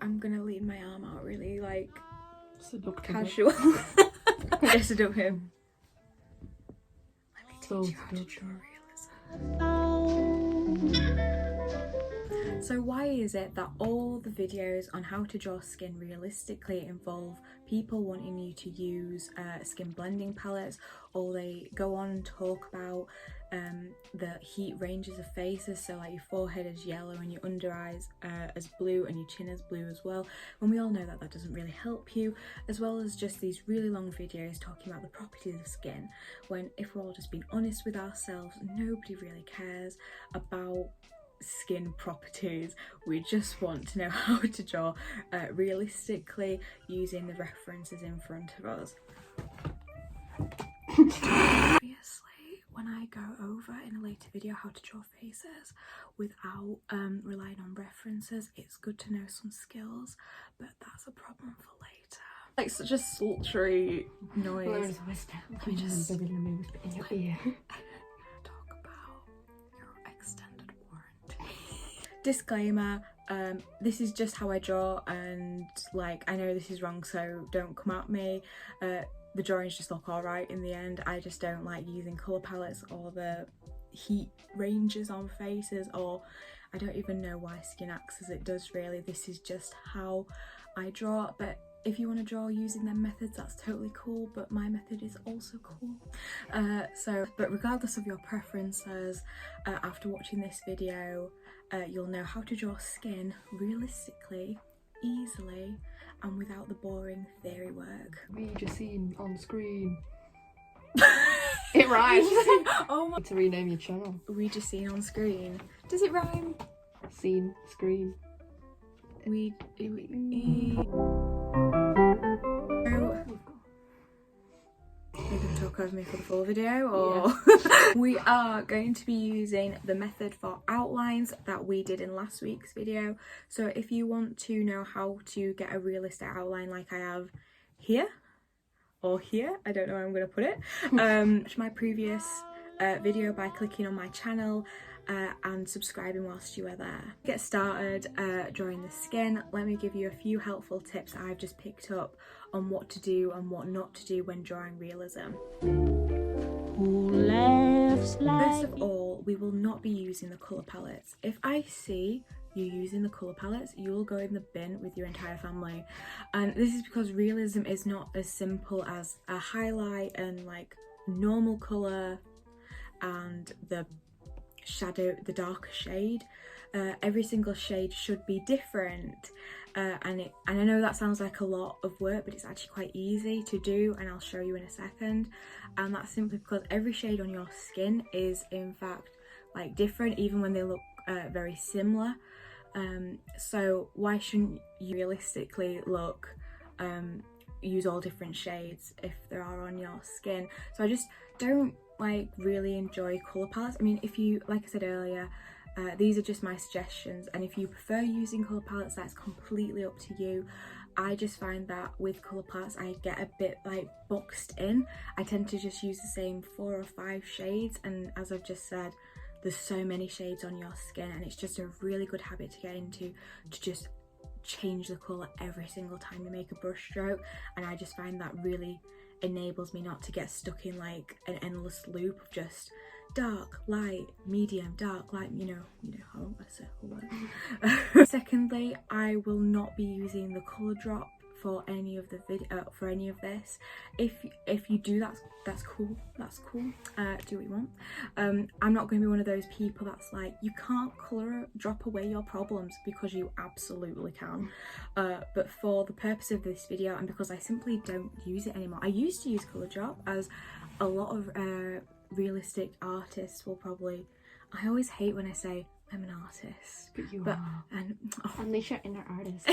I'm gonna leave my arm out really like casual. Yes, seduct him. Let me So teach you how to draw realism. So why is it that all the videos on how to draw skin realistically involve people wanting you to use skin blending palettes, or they go on and talk about the heat ranges of faces, so like your forehead is yellow and your under eyes as blue and your chin is blue as well, when we all know that that doesn't really help you, as well as just these really long videos talking about the properties of skin, when if we're all just being honest with ourselves, nobody really cares about skin properties. We just want to know how to draw realistically using the references in front of us. Obviously, when I go over in a later video how to draw faces without relying on references, it's good to know some skills, but that's a problem for later. Like such a sultry noise. Let me just whisper in your ear. talk about your extended warranty. Disclaimer, this is just how I draw, and like I know this is wrong, so don't come at me. The drawings just look alright in the end. I just don't like using colour palettes or the heat ranges on faces, or I don't even know why skin acts as it does really. This is just how I draw, but if you want to draw using them methods, that's totally cool, but my method is also cool. But regardless of your preferences, after watching this video, you'll know how to draw skin realistically, easily, and without the boring theory work. Ouijacine on screen. It rhymes. Oh my! To rename your channel. Ouijacine on screen. Does it rhyme? Scene, screen. We can talk over me for the full video, or yeah. We are going to be using the method for outlines that we did in last week's video. So if you want to know how to get a realistic outline like I have here or here, I don't know how I'm going to put it, watch my previous video by clicking on my channel and subscribing whilst you are there. Get started drawing the skin. Let me give you a few helpful tips I've just picked up on what to do and what not to do when drawing realism. First of all, we will not be using the colour palettes. If I see you using the colour palettes, you will go in the bin with your entire family. And this is because realism is not as simple as a highlight and like normal colour and the shadow, the darker shade. Every single shade should be different, and I know that sounds like a lot of work, but it's actually quite easy to do, and I'll show you in a second. And that's simply because every shade on your skin is in fact like different, even when they look very similar. So why shouldn't you realistically look use all different shades if there are on your skin? So I just don't like really enjoy colour palettes. I mean, if you, like I said earlier, these are just my suggestions, and if you prefer using colour palettes, that's completely up to you. I just find that with colour palettes I get a bit like boxed in. I tend to just use the same 4 or 5 shades, and as I've just said, there's so many shades on your skin, and it's just a really good habit to get into, to just change the colour every single time you make a brush stroke. And I just find that really enables me not to get stuck in like an endless loop of just dark, light, medium, dark, light, you know how I say all. Secondly, I will not be using the colour drop for any of the for any of this. If you do, that's cool, do what you want. I'm not going to be one of those people that's like, you can't colour drop away your problems, because you absolutely can. But for the purpose of this video, and because I simply don't use it anymore, I used to use colour drop, as a lot of realistic artists will probably, I always hate when I say I'm an artist, but you are, and unleash your inner artist.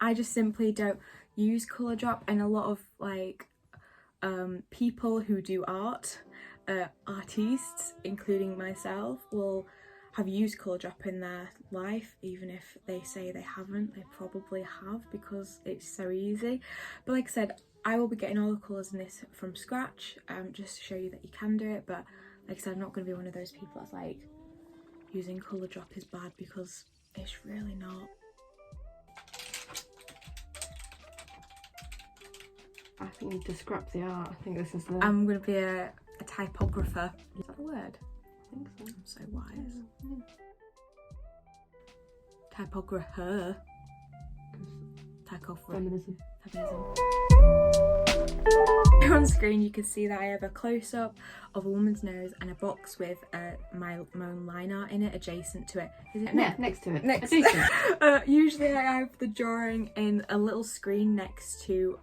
I just simply don't use colour drop, and a lot of like people who do art, artists including myself, will have used colour drop in their life. Even if they say they haven't, they probably have, because it's so easy. But like I said, I will be getting all the colours in this from scratch, just to show you that you can do it. But like I said, I'm not going to be one of those people that's like, using colour drop is bad, because it's really not. I think you need to scrap the art. I think this is the... I'm going to be a typographer. Is that a word? I think so. I'm so wise. Yeah. Typographer. Typographer. Feminism. On screen you can see that I have a close-up of a woman's nose and a box with my own line art in it adjacent to it. Is it Yeah, next to it. Next. Adjacent. Usually I have the drawing in a little screen next to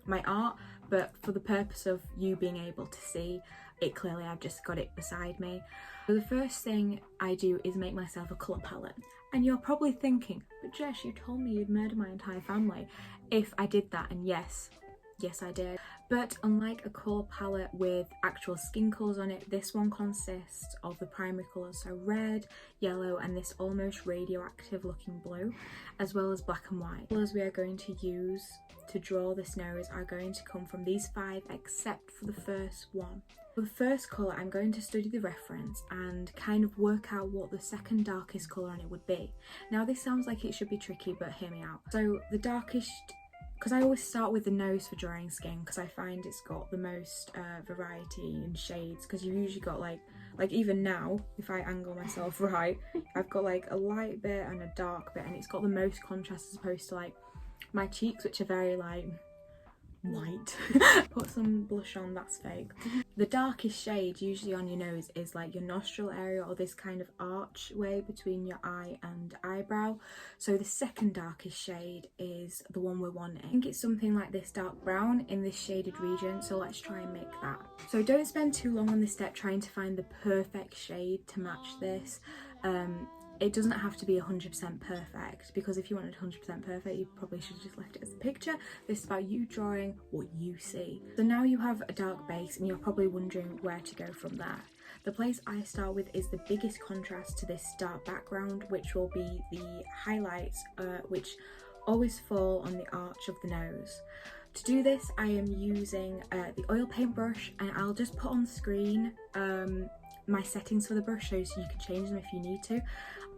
my art, but for the purpose of you being able to see it clearly, I've just got it beside me. So the first thing I do is make myself a colour palette. And you're probably thinking, but Jess, you told me you'd murder my entire family if I did that, and yes I did. But unlike a colour palette with actual skin colours on it, this one consists of the primary colours, so red, yellow and this almost radioactive looking blue, as well as black and white. The colours we are going to use to draw this nose are going to come from these 5 except for the first one. For the first colour, I'm going to study the reference and kind of work out what the second darkest colour on it would be. Now this sounds like it should be tricky, but hear me out. So the darkest, because I always start with the nose for drawing skin because I find it's got the most variety in shades, because you've usually got like even now, if I angle myself right, I've got like a light bit and a dark bit, and it's got the most contrast as opposed to like my cheeks, which are very like white. Put some blush on, that's fake. The darkest shade usually on your nose is like your nostril area or this kind of archway between your eye and eyebrow. So the second darkest shade is the one we're wanting. I think it's something like this dark brown in this shaded region, so let's try and make that. So don't spend too long on this step trying to find the perfect shade to match this. It doesn't have to be 100% perfect, because if you wanted 100% perfect you probably should have just left it as a picture. This is about you drawing what you see. So now you have a dark base and you're probably wondering where to go from there. The place I start with is the biggest contrast to this dark background, which will be the highlights which always fall on the arch of the nose. To do this I am using the oil paint brush, and I'll just put on screen my settings for the brush so you can change them if you need to.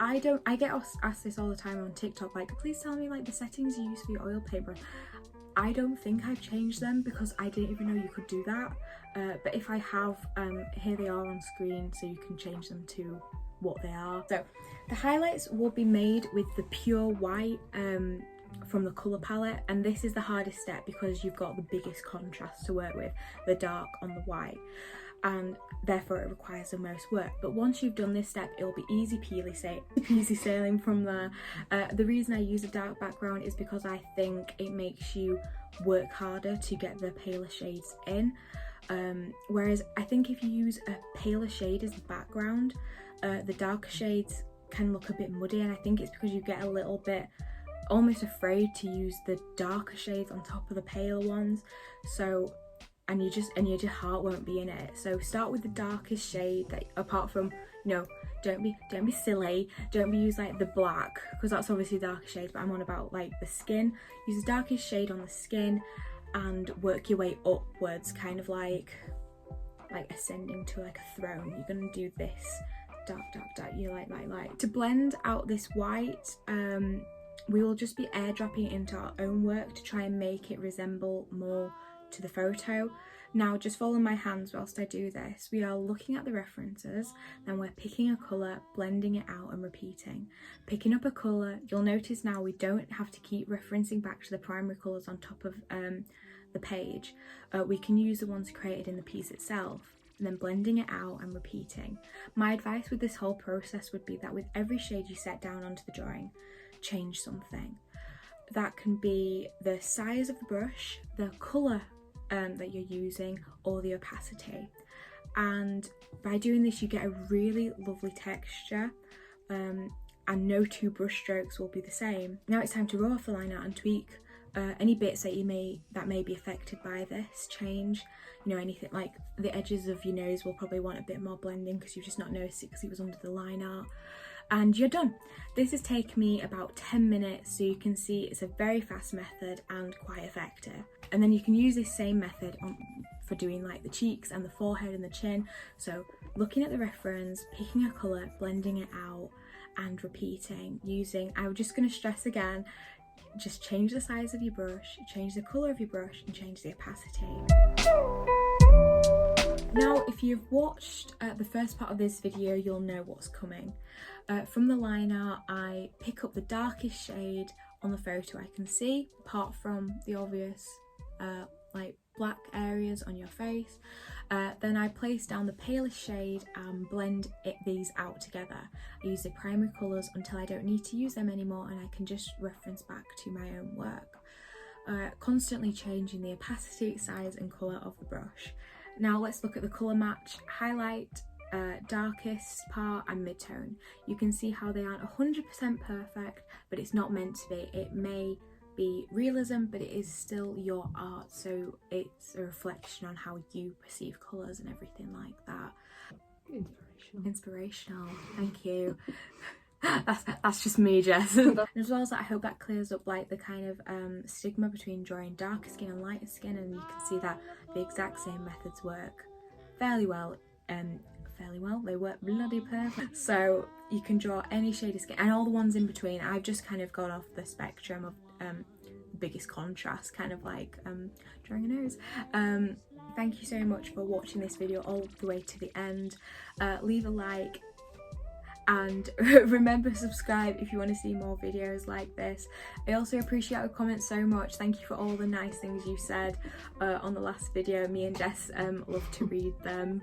I get asked this all the time on TikTok, like, please tell me like the settings you use for your oil paint brush. I don't think I've changed them because I didn't even know you could do that, but if I have, here they are on screen so you can change them to what they are. So the highlights will be made with the pure white from the colour palette, and this is the hardest step because you've got the biggest contrast to work with, the dark on the white, and therefore it requires the most work. But once you've done this step, it'll be easy sailing from there. The reason I use a dark background is because I think it makes you work harder to get the paler shades in, whereas I think if you use a paler shade as the background, the darker shades can look a bit muddy, and I think it's because you get a little bit almost afraid to use the darker shades on top of the paler ones, so and your heart won't be in it. So start with the darkest shade, that apart from, you know, don't be silly, don't be use like the black, because that's obviously the darkest shade, but I'm on about like the skin. Use the darkest shade on the skin and work your way upwards, kind of like ascending to like a throne. You're gonna do this dark, you like. To blend out this white, we will just be airdropping it into our own work to try and make it resemble more to the photo. Now just follow my hands whilst I do this. We are looking at the references, then we're picking a colour, blending it out and repeating. Picking up a colour, you'll notice now we don't have to keep referencing back to the primary colours on top of the page. We can use the ones created in the piece itself, and then blending it out and repeating. My advice with this whole process would be that with every shade you set down onto the drawing, change something. That can be the size of the brush, the colour that you're using, or the opacity. And by doing this you get a really lovely texture, and no two brush strokes will be the same. Now it's time to roll off the line art and tweak any bits that may be affected by this change. You know, anything like the edges of your nose will probably want a bit more blending because you've just not noticed it because it was under the line art. And you're done. This has taken me about 10 minutes, so you can see it's a very fast method and quite effective. And then you can use this same method for doing like the cheeks and the forehead and the chin. So looking at the reference, picking a colour, blending it out and repeating, I'm just going to stress again, just change the size of your brush, change the colour of your brush, and change the opacity. Now, if you've watched the first part of this video, you'll know what's coming. From the liner, I pick up the darkest shade on the photo I can see, apart from the obvious like black areas on your face. Then I place down the palest shade and blend these out together. I use the primary colours until I don't need to use them anymore, and I can just reference back to my own work. Constantly changing the opacity, size and colour of the brush. Now let's look at the colour match. Highlight, darkest part and mid-tone. You can see how they aren't 100% perfect, but it's not meant to be. It may be realism, but it is still your art, so it's a reflection on how you perceive colours and everything like that. Inspirational, thank you. That's just me, Jess. As well as that, I hope that clears up like the kind of stigma between drawing darker skin and lighter skin, and you can see that the exact same methods work fairly well. They work bloody perfect. So you can draw any shade of skin and all the ones in between. I've just kind of gone off the spectrum of the biggest contrast, kind of like drawing a nose. Thank you so much for watching this video all the way to the end. Leave a like, and remember to subscribe if you want to see more videos like this. I also appreciate your comments so much. Thank you for all the nice things you said on the last video. Me and Jess love to read them.